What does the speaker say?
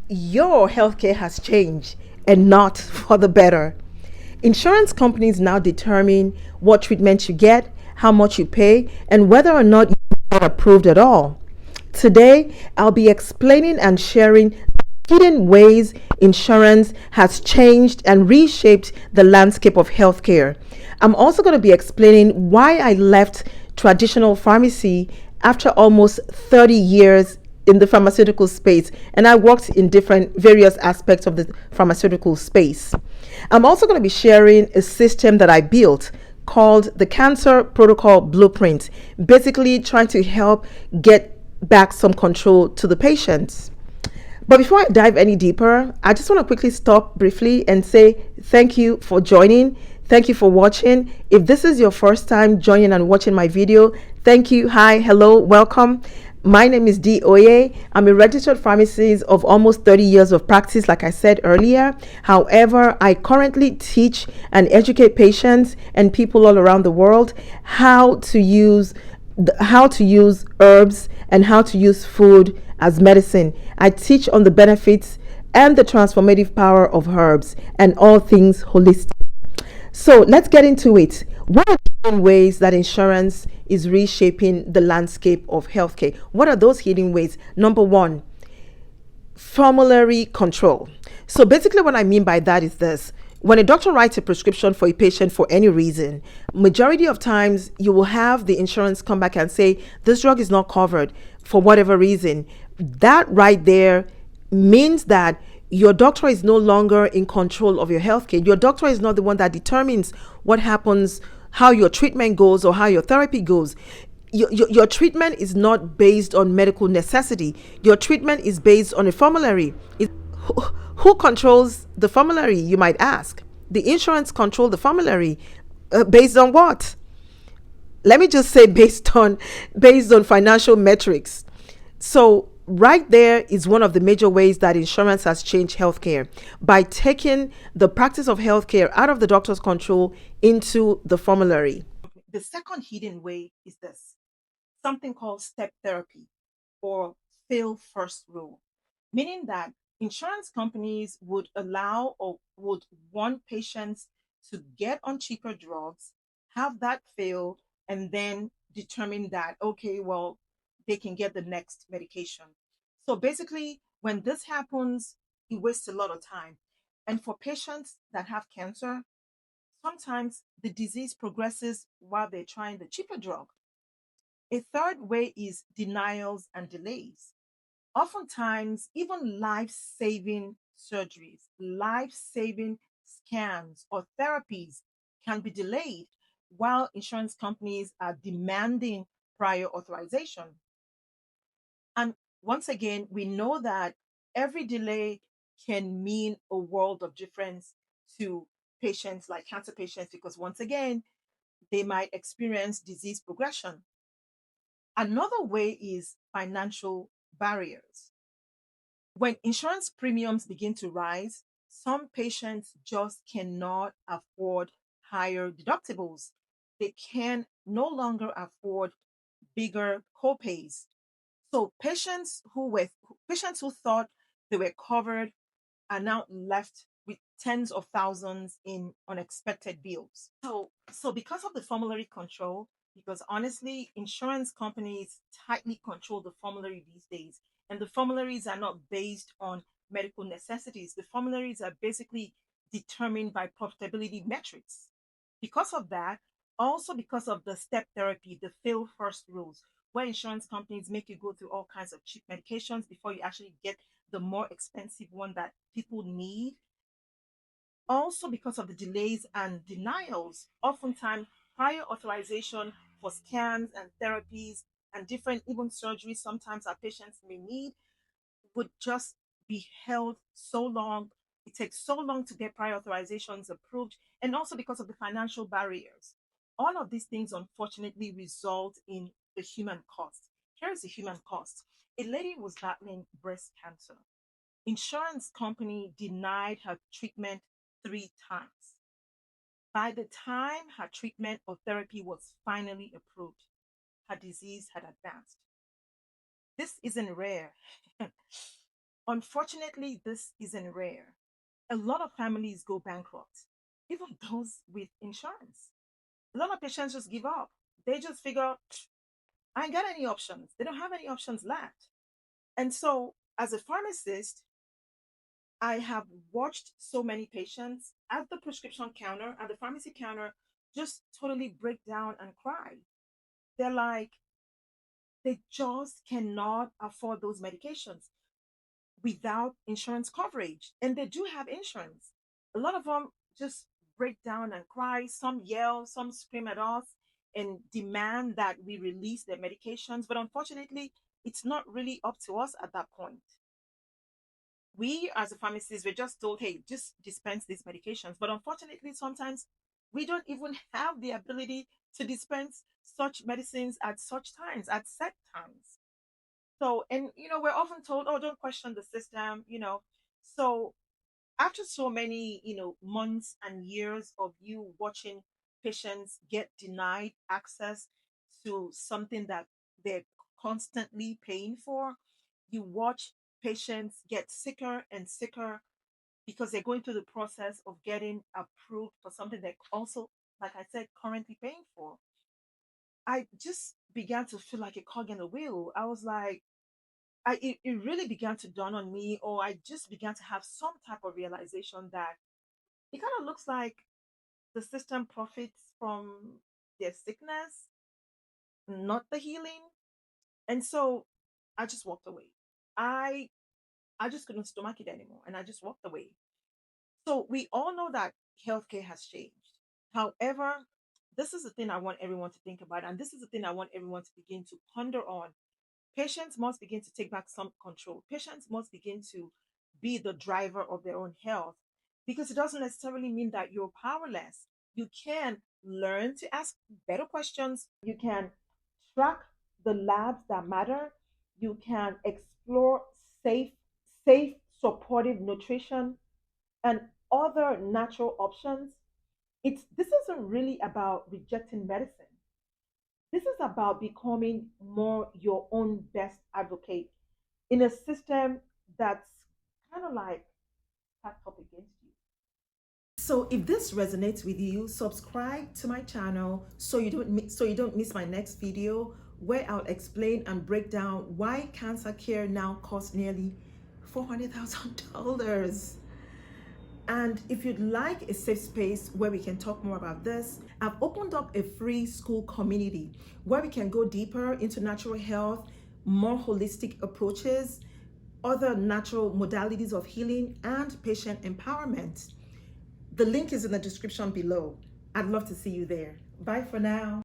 your healthcare has changed and not for the better. Insurance companies now determine what treatment you get, how much you pay, and whether or not you get approved at all. Today, I'll be explaining and sharing hidden ways insurance has changed and reshaped the landscape of healthcare. I'm also going to be explaining why I left traditional pharmacy after almost 30 years in the pharmaceutical space, and I worked in different various aspects of the pharmaceutical space. I'm also going to be sharing a system that I built called the Cancer Protocol Blueprint, basically trying to help get back some control to the patients. But before I dive any deeper, I just want to quickly stop briefly and say thank you for joining. Thank you for watching. If this is your first time joining and watching my video, thank you. Hi, hello, welcome. My name is Dee Oye. I'm a registered pharmacist of almost 30 years of practice, like I said earlier. However, I currently teach and educate patients and people all around the world how to use herbs and how to use food as medicine. I teach on the benefits and the transformative power of herbs and all things holistic. So let's get into it. What are the hidden ways that insurance is reshaping the landscape of healthcare? What are those hidden ways? Number one, formulary control. So basically, what I mean by that is this. When a doctor writes a prescription for a patient for any reason, majority of times you will have the insurance come back and say this drug is not covered for whatever reason. That right there means that your doctor is no longer in control of your healthcare. Your doctor is not the one that determines what happens, how your treatment goes, or how your therapy goes. Your treatment is not based on medical necessity. Your treatment is based on a formulary. Who controls the formulary, you might ask? The insurance control the formulary. Based on what? Let me just say based on financial metrics. So right there is one of the major ways that insurance has changed healthcare by taking the practice of healthcare out of the doctor's control into the formulary. The second hidden way is this, something called step therapy or fail first rule, meaning that insurance companies would allow or would want patients to get on cheaper drugs, have that fail, and then determine that, okay, well, they can get the next medication. So basically, when this happens, it wastes a lot of time. And for patients that have cancer, sometimes the disease progresses while they're trying the cheaper drug. A third way is denials and delays. Oftentimes, even life saving surgeries, life saving scans, or therapies can be delayed while insurance companies are demanding prior authorization. And once again, we know that every delay can mean a world of difference to patients like cancer patients because, once again, they might experience disease progression. Another way is financial barriers. When insurance premiums begin to rise, some patients just cannot afford higher deductibles. They can no longer afford bigger copays. So patients who thought they were covered are now left with tens of thousands in unexpected bills. So because of the formulary control, because honestly, insurance companies tightly control the formulary these days, and the formularies are not based on medical necessities. The formularies are basically determined by profitability metrics. Because of that, also because of the step therapy, the fail first rules, where insurance companies make you go through all kinds of cheap medications before you actually get the more expensive one that people need. Also because of the delays and denials, oftentimes prior authorization for scans and therapies and different even surgeries sometimes our patients may need would just be held so long. It takes so long to get prior authorizations approved, and also because of the financial barriers. All of these things unfortunately result in the human cost. Here's the human cost. A lady was battling breast cancer. Insurance company denied her treatment 3 times. By the time her treatment or therapy was finally approved, her disease had advanced. This isn't rare. Unfortunately, this isn't rare. A lot of families go bankrupt, even those with insurance. A lot of patients just give up. They just figure, I ain't got any options. They don't have any options left. And so, as a pharmacist, I have watched so many patients at the prescription counter, at the pharmacy counter, just totally break down and cry. They're like, they just cannot afford those medications without insurance coverage. And they do have insurance. A lot of them just break down and cry. Some yell, some scream at us and demand that we release their medications. But unfortunately, it's not really up to us at that point. We, as a pharmacist, we're just told, hey, just dispense these medications. But unfortunately, sometimes we don't even have the ability to dispense such medicines at such times, at set times. So, and we're often told, oh, don't question the system, So after so many, months and years of you watching patients get denied access to something that they're constantly paying for, you watch patients get sicker and sicker because they're going through the process of getting approved for something they're also, like I said, currently paying for. I just began to feel like a cog in the wheel. I was like, it really began to dawn on me, or I just began to have some type of realization that it kind of looks like the system profits from their sickness, not the healing. And so I just walked away. I I just couldn't stomach it anymore, and I just walked away. So we all know that healthcare has changed. However, this is the thing I want everyone to think about, and this is the thing I want everyone to begin to ponder on. Patients must begin to take back some control. Patients must begin to be the driver of their own health, because it doesn't necessarily mean that you're powerless. You can learn to ask better questions. You can track the labs that matter. You can explore safe, safe, supportive nutrition and other natural options. This isn't really about rejecting medicine. This is about becoming more your own best advocate in a system that's kind of like stacked up against you. So if this resonates with you, subscribe to my channel so you don't miss my next video, where I'll explain and break down why cancer care now costs nearly $400,000. And if you'd like a safe space where we can talk more about this, I've opened up a free school community where we can go deeper into natural health, more holistic approaches, other natural modalities of healing, and patient empowerment. The link is in the description below. I'd love to see you there. Bye for now.